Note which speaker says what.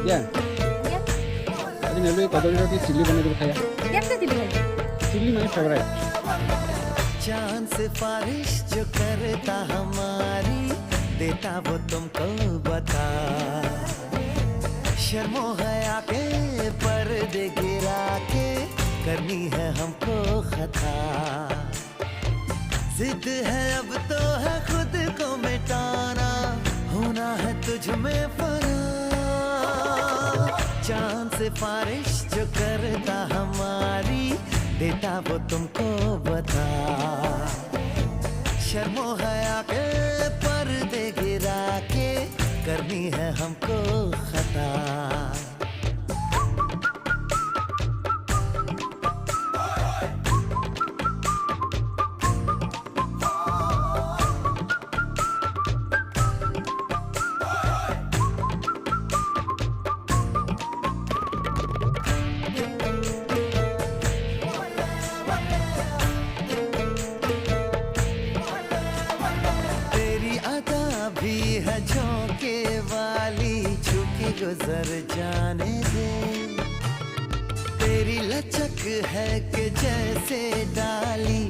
Speaker 1: क्या
Speaker 2: क्या
Speaker 1: अरे नेलू ये कदली रोटी चिल्ली बने के खाया
Speaker 2: कैसे दिल भाई
Speaker 1: चिल्ली माय फेवरेट
Speaker 3: चांद सिफारिश जो करता हमारी देता वो तुमको बता शर्मो हया के पर्दे गिरा के करनी है हमको खता जिद है अब तो है खुद को मिटाना होना है तुझ में फना चांद सिफारिश जो करता हमारी देता वो तुमको बता शर्मो हया के पर्दे गिरा के करनी है हमको खता भी है झोंके वाली छुकी गुजर जाने दे तेरी लचक है कि जैसे डाली